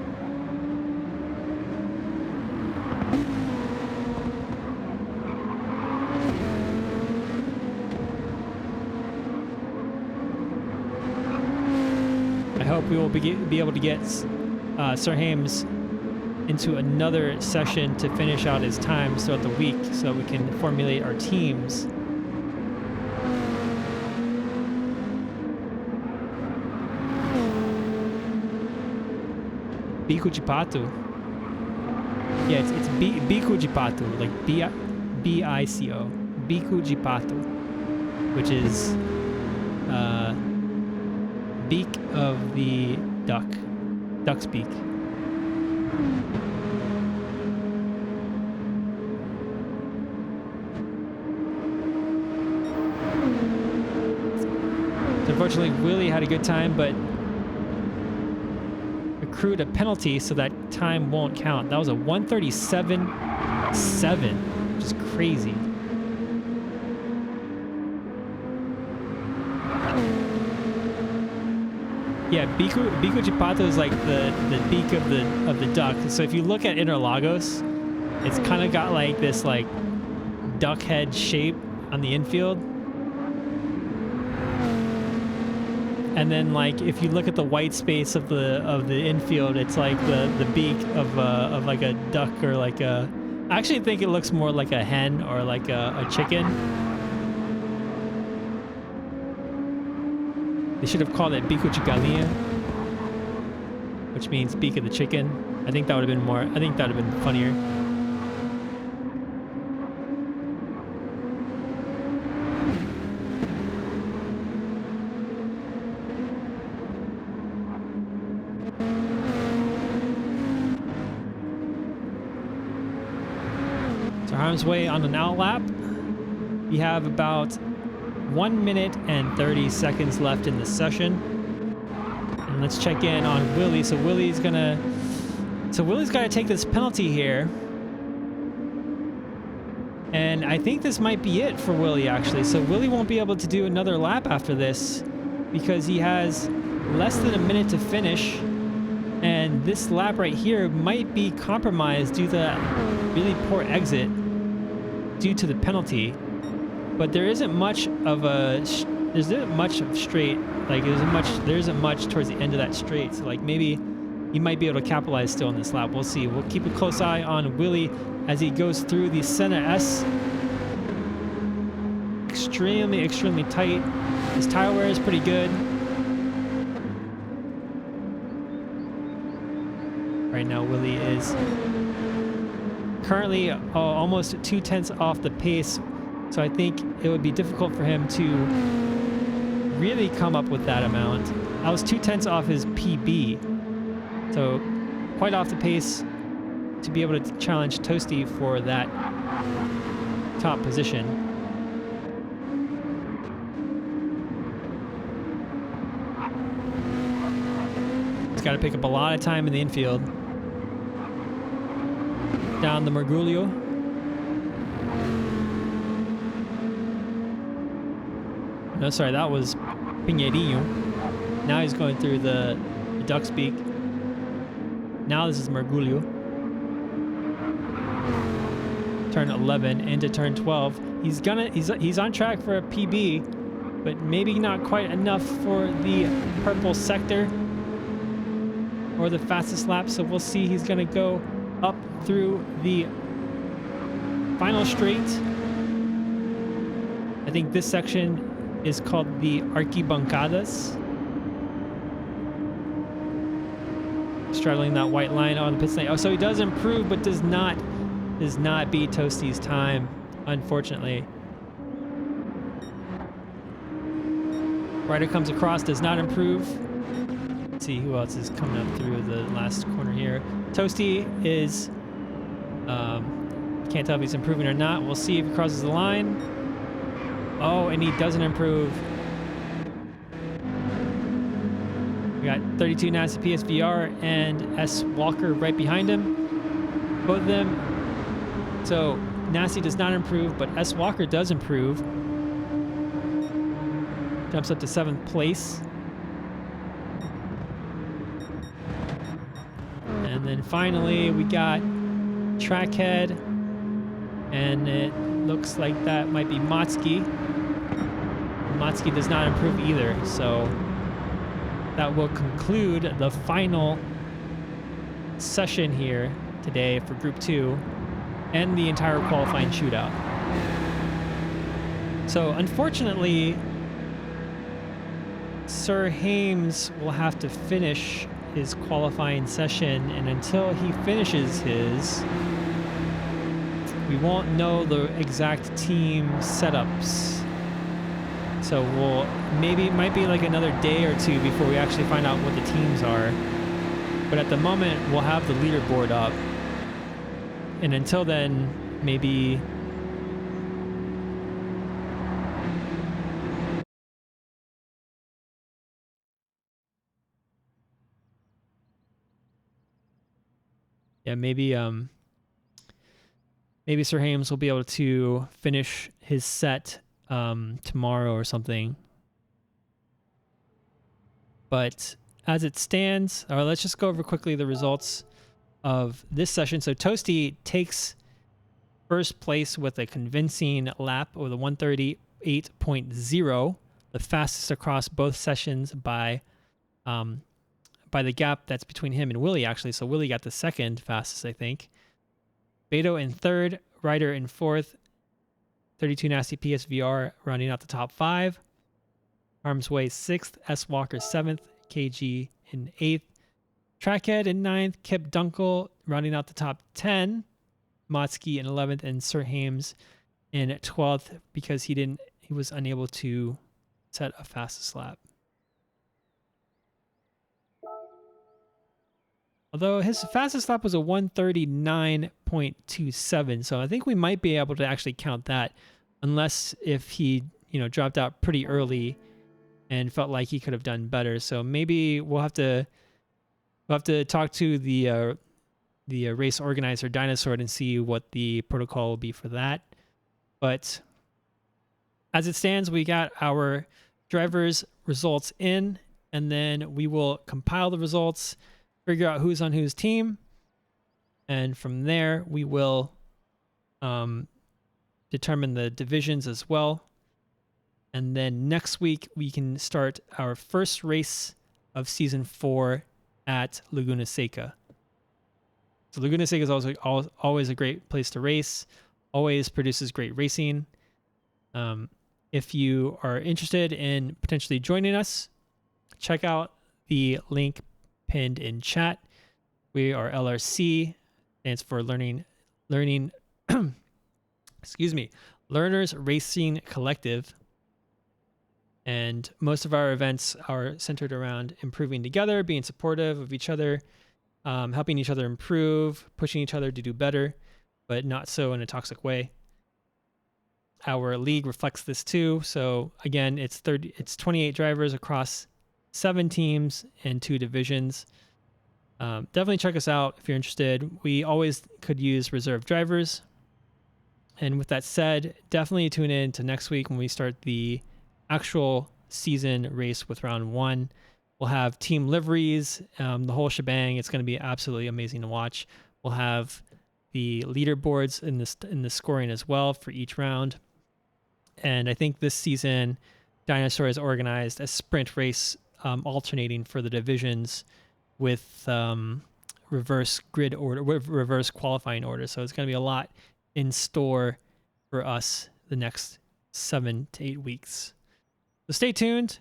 I hope we will be able to get Sir Hames into another session to finish out his times throughout the week so we can formulate our teams. Bico de Pato. Yeah, it's Bico de Pato, like B-I-C-O. Bico de Pato, which is beak of the duck. Duck's beak. Unfortunately, Willie had a good time, but accrued a penalty, so that time won't count. That was a 137.7, which is crazy. Yeah, Bico de Pato is like the beak of the duck. So if you look at Interlagos, it's kind of got like this like duck head shape on the infield. And then, like, if you look at the white space of the infield, it's like the beak of like a duck, or like a. I actually think it looks more like a hen or like a chicken. They should have called it Bico de Galinha, which means beak of the chicken. I think that would have been more. I think that would have been funnier. Harm's way on an out lap. We have about 1 minute and 30 seconds left in the session. And let's check in on Willie. So Willie's got to take this penalty here. And I think this might be it for Willie, actually. So Willie won't be able to do another lap after this because he has less than a minute to finish. And this lap right here might be compromised due to that really poor exit due to the penalty. But there isn't much of a straight, like there isn't much towards the end of that straight. So like maybe he might be able to capitalize still in this lap. We'll see. We'll keep a close eye on Willie as he goes through the Senna S. Extremely tight. His tire wear is pretty good. Right now, Willie is currently almost 2/10 off the pace, so I think it would be difficult for him to really come up with that amount. I was 2/10 off his PB, so quite off the pace to be able to challenge Toasty for that top position. He's got to pick up a lot of time in the infield. Down the Mergulho. No, sorry, that was Pinheirinho. Now he's going through the Duck's Beak. Now this is Mergulho. turn 11 into turn 12. He's on track for a PB, but maybe not quite enough for the purple sector or the fastest lap. So we'll see. He's gonna go up through the final straight. I think this section is called the Arquibancadas. Straddling that white line on the pit lane. Oh, so he does improve, but does not beat Toasty's time, unfortunately. Ryder comes across, does not improve. Let's see who else is coming up through the last corner here. Toasty is, can't tell if he's improving or not. We'll see if he crosses the line. Oh, and he doesn't improve. We got 32 Nasty PSVR and S Walker right behind him. Both of them. So Nasty does not improve, but S Walker does improve. Jumps up to 7th place. And then finally we got Trackhead. And it looks like that might be Motsky. Motsky does not improve either, so that will conclude the final session here today for Group 2 and the entire qualifying shootout. So unfortunately, Sir Hames will have to finish his qualifying session, and until he finishes his, we won't know the exact team setups. So it might be like another day or two before we actually find out what the teams are. But at the moment, we'll have the leaderboard up. And until then, maybe maybe Sir Hames will be able to finish his set tomorrow or something. But as it stands, let's just go over quickly the results of this session. So Toasty takes first place with a convincing lap with a 138.0, the fastest across both sessions by the gap that's between him and Willie, actually. So Willie got the second fastest, I think. Beto in third, Ryder in fourth, 32 Nasty PSVR rounding out the top 5. Arms Way 6th, S Walker 7th, KG in 8th. Trackhead in 9th, Kip Dunkel rounding out the top 10. Motsky in 11th, and Sir Hames in 12th because he was unable to set a fastest lap. Although his fastest lap was a 139.27, so I think we might be able to actually count that, unless if he, dropped out pretty early and felt like he could have done better. So maybe we'll have to talk to the race organizer Dinosaur and see what the protocol will be for that. But as it stands, we got our drivers' results in, and then we will compile the results, figure out who's on whose team, and from there we will determine the divisions as well. And then next week we can start our first race of season 4 at Laguna Seca. So Laguna Seca is also always a great place to race, always produces great racing. If you are interested in potentially joining us, check out the link pinned in chat. We are LRC, stands for Learning, Learners Racing Collective. And most of our events are centered around improving together, being supportive of each other, helping each other improve, pushing each other to do better, but not so in a toxic way. Our league reflects this too. So again, it's 28 drivers across 7 teams and 2 divisions. Definitely check us out if you're interested. We always could use reserve drivers. And with that said, definitely tune in to next week when we start the actual season race with round 1. We'll have team liveries, the whole shebang. It's going to be absolutely amazing to watch. We'll have the leaderboards in the scoring as well for each round. And I think this season, Dinosaur has organized a sprint race alternating for the divisions with reverse grid order, with reverse qualifying order. So it's going to be a lot in store for us the next 7 to 8 weeks. So stay tuned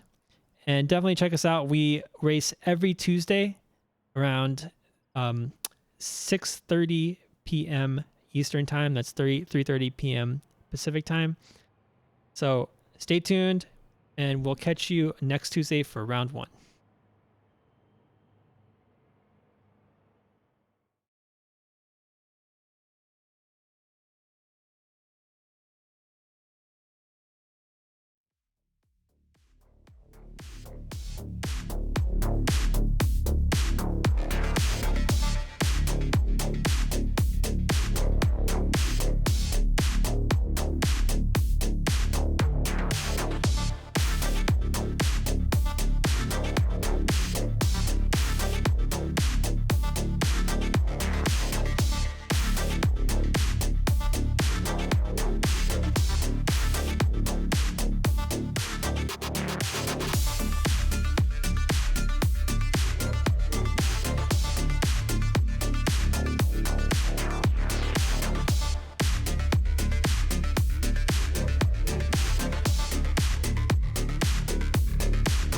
and definitely check us out. We race every Tuesday around 6:30 p.m. Eastern time. That's 3:30 p.m. Pacific time. So stay tuned, and we'll catch you next Tuesday for round 1.